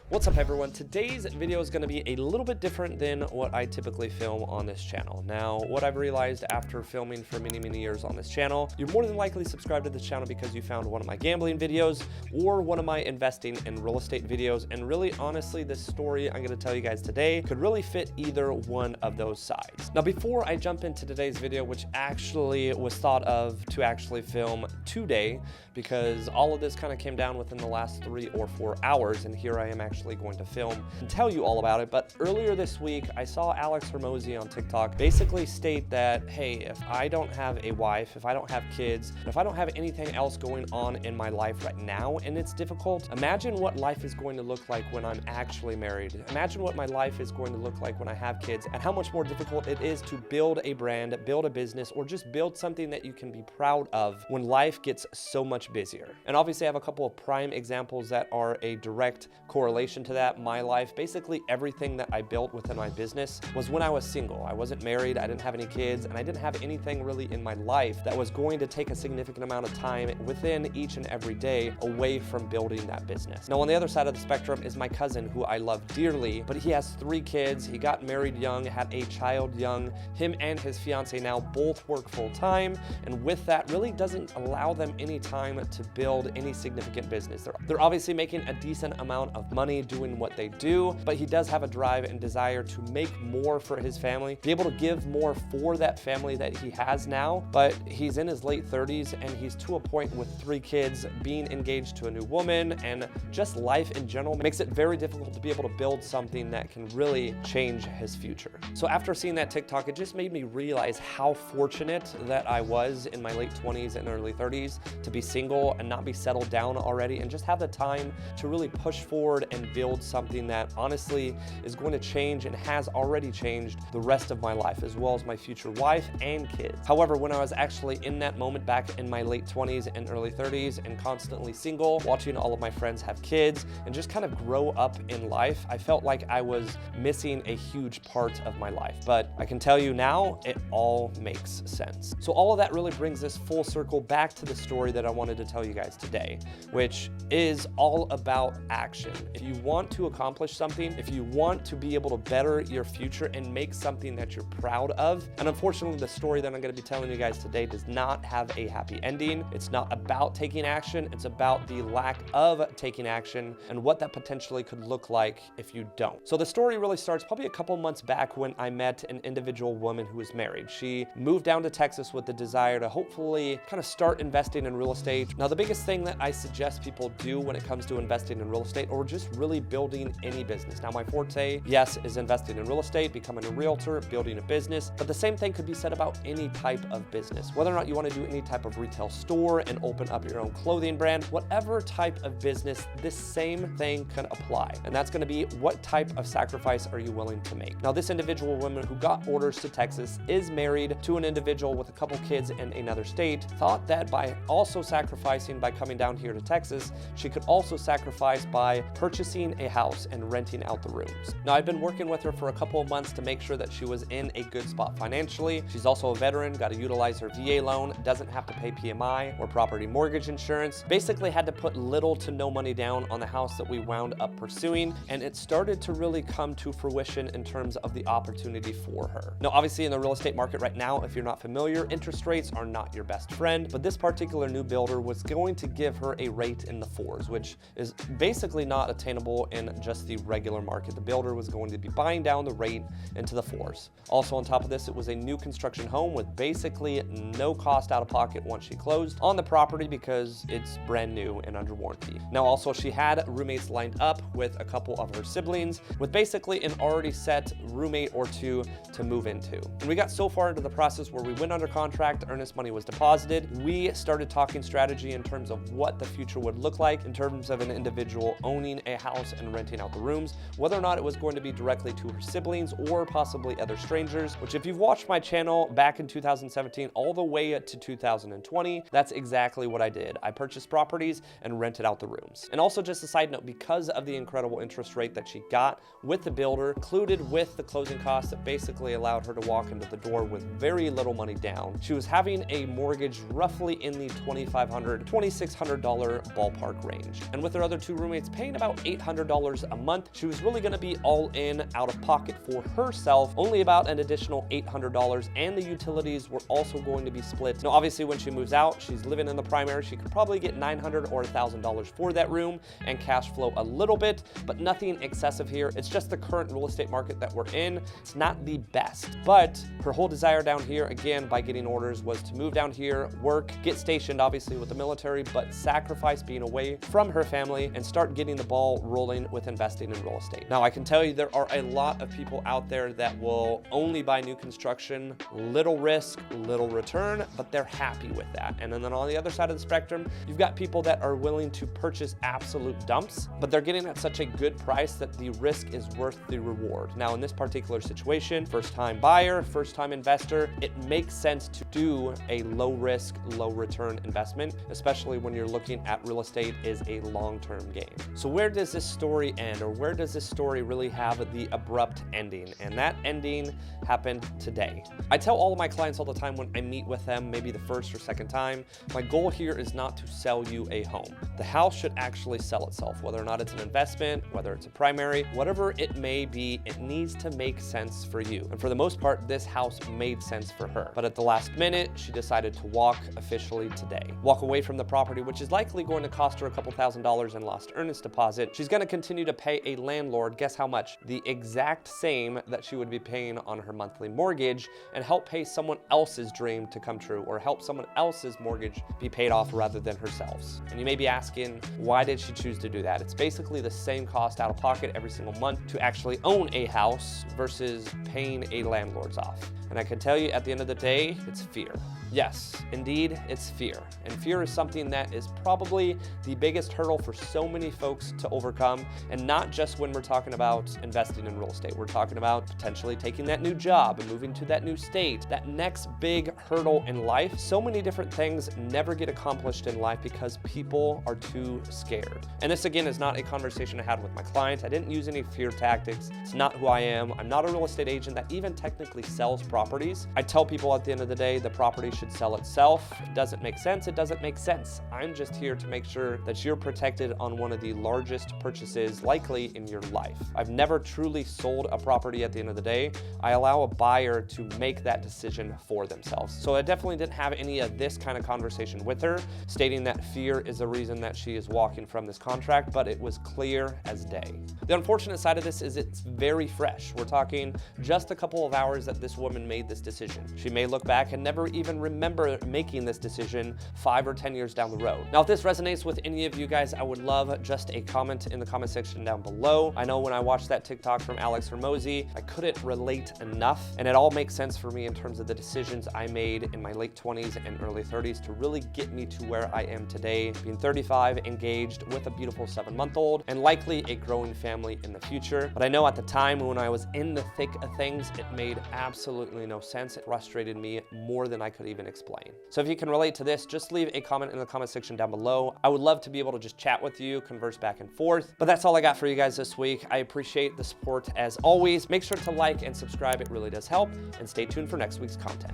What's up everyone? Today's video is going to be a little bit different than what I typically film on this channel. Now, what I've realized after filming for many years on this channel, you're more than likely subscribed to this channel because you found one of my gambling videos or one of my investing in real estate videos. And really, honestly, this story I'm going to tell you guys today could really fit either one of those sides. Now, before I jump into today's video, which actually was thought of to actually film today, because all of this kind of came down within the last 3 or 4 hours, and here I am actually going to film and tell you all about it. But earlier this week, I saw Alex Hormozi on TikTok basically state that, hey, if I don't have a wife, if I don't have kids, and if I don't have anything else going on in my life right now, and it's difficult, imagine what life is going to look like when I'm actually married. Imagine what my life is going to look like when I have kids, and how much more difficult it is to build a brand, build a business, or just build something that you can be proud of when life gets so much busier. And obviously I have a couple of prime examples that are a direct correlation to that. My life, basically everything that I built within my business was when I was single. I wasn't married, I didn't have any kids, and I didn't have anything really in my life that was going to take a significant amount of time within each and every day away from building that business. Now on the other side of the spectrum is my cousin, who I love dearly, but he has 3 kids. He got married young, had a child young. Him and his fiance now both work full time, and with that really doesn't allow them any time to build any significant business. They're obviously making a decent amount of money doing what they do, but he does have a drive and desire to make more for his family, be able to give more for that family that he has now. But he's in his late 30s and he's to a point with 3 kids, being engaged to a new woman, and just life in general makes it very difficult to be able to build something that can really change his future. So after seeing that TikTok, it just made me realize how fortunate that I was in my late 20s and early 30s to be single and not be settled down already, and just have the time to really push forward and build something that honestly is going to change and has already changed the rest of my life, as well as my future wife and kids. However, when I was actually in that moment back in my late 20s and early 30s and constantly single, watching all of my friends have kids and just kind of grow up in life, I felt like I was missing a huge part of my life. But I can tell you now, it all makes sense. So all of that really brings this full circle back to the story that I wanted to tell you guys today, which is all about action. If you want to accomplish something, if you want to be able to better your future and make something that you're proud of, and unfortunately the story that I'm going to be telling you guys today does not have a happy ending. It's not about taking action, it's about the lack of taking action and what that potentially could look like if you don't. So the story really starts probably a couple months back when I met an individual woman who was married. She moved down to Texas with the desire to hopefully kind of start investing in real estate. Now the biggest thing that I suggest people do when it comes to investing in real estate, or just really building any business. Now my forte, yes, is investing in real estate, becoming a realtor, building a business, but the same thing could be said about any type of business. Whether or not you want to do any type of retail store and open up your own clothing brand, whatever type of business, this same thing can apply. And that's going to be, what type of sacrifice are you willing to make? Now this individual woman who got orders to Texas is married to an individual with a couple kids in another state, thought that by also sacrificing by coming down here to Texas, she could also sacrifice by purchasing a house and renting out the rooms. Now I've been working with her for a couple of months to make sure that she was in a good spot financially. She's also a veteran, got to utilize her VA loan, doesn't have to pay PMI or property mortgage insurance. Basically had to put little to no money down on the house that we wound up pursuing, and it started to really come to fruition in terms of the opportunity for her. Now obviously in the real estate market right now, if you're not familiar, interest rates are not your best friend, but this particular new builder was going to give her a rate in the 4s, which is basically not attainable in just the regular market. The builder was going to be buying down the rate into the 4s. Also on top of this, it was a new construction home with basically no cost out of pocket once she closed on the property because it's brand new and under warranty. Now also she had roommates lined up with a couple of her siblings, with basically an already set roommate or 2 to move into. And we got so far into the process where we went under contract, earnest money was deposited. We started talking strategy in terms of what the future would look like in terms of an individual owning a house and renting out the rooms, whether or not it was going to be directly to her siblings or possibly other strangers, which if you've watched my channel back in 2017 all the way to 2020, that's exactly what I did. I purchased properties and rented out the rooms. And also just a side note, because of the incredible interest rate that she got with the builder, included with the closing costs that basically allowed her to walk into the door with very little money down, she was having a mortgage roughly in the $2,500, $2,600 ballpark range. And with her other 2 roommates paying about $800 $800 a month. She was really gonna be all in out of pocket for herself, only about an additional $800, and the utilities were also going to be split. Now, obviously, when she moves out, she's living in the primary. She could probably get $900 or $1,000 for that room and cash flow a little bit, but nothing excessive here. It's just the current real estate market that we're in. It's not the best, but her whole desire down here, again, by getting orders, was to move down here, work, get stationed, obviously, with the military, but sacrifice being away from her family and start getting the ball rolling with investing in real estate. Now, I can tell you there are a lot of people out there that will only buy new construction, little risk, little return, but they're happy with that. And then on the other side of the spectrum, you've got people that are willing to purchase absolute dumps, but they're getting at such a good price that the risk is worth the reward. Now, in this particular situation, first-time buyer, first-time investor, it makes sense to do a low risk, low return investment, especially when you're looking at real estate is a long-term game. So where does this story end, or where does this story really have the abrupt ending? And that ending happened today. I tell all of my clients all the time when I meet with them, maybe the first or second time, my goal here is not to sell you a home. The house should actually sell itself, whether or not it's an investment, whether it's a primary, whatever it may be, it needs to make sense for you. And for the most part, this house made sense for her. But at the last minute, she decided to walk officially today. Walk away from the property, which is likely going to cost her a couple $1,000s in lost earnest deposit. She's going to continue to pay a landlord, guess how much? The exact same that she would be paying on her monthly mortgage, and help pay someone else's dream to come true, or help someone else's mortgage be paid off rather than herself's. And you may be asking, why did she choose to do that? It's basically the same cost out of pocket every single month to actually own a house versus paying a landlord's off. And I can tell you at the end of the day, it's fear. Yes, indeed, it's fear. And fear is something that is probably the biggest hurdle for so many folks to overcome. And not just when we're talking about investing in real estate. We're talking about potentially taking that new job and moving to that new state, that next big hurdle in life. So many different things never get accomplished in life because people are too scared. And this, again, is not a conversation I had with my client. I didn't use any fear tactics. It's not who I am. I'm not a real estate agent that even technically sells properties. I tell people at the end of the day, the property should sell itself. It doesn't make sense. It doesn't make sense. I'm just here to make sure that you're protected on one of the largest purchases likely in your life. I've never truly sold a property at the end of the day. I allow a buyer to make that decision for themselves. So I definitely didn't have any of this kind of conversation with her, stating that fear is the reason that she is walking from this contract, but it was clear as day. The unfortunate side of this is it's very fresh. We're talking just a couple of hours that this woman made this decision. She may look back and never even remember making this decision 5 or 10 years down the road. Now, if this resonates with any of you guys, I would love just a comment in the comment section down below. I know when I watched that TikTok from Alex Hormozy, I couldn't relate enough, and it all makes sense for me in terms of the decisions I made in my late 20s and early 30s to really get me to where I am today, being 35, engaged with a beautiful 7-month-old, and likely a growing family in the future. But I know at the time when I was in the thick of things, it made absolutely no sense. It frustrated me more than I could even explain. So if you can relate to this, just leave a comment in the comment section down below. I would love to be able to just chat with you, converse back and forth. But that's all I got for you guys this week. I appreciate the support as always. Make sure to like and subscribe. It really does help. And stay tuned for next week's content.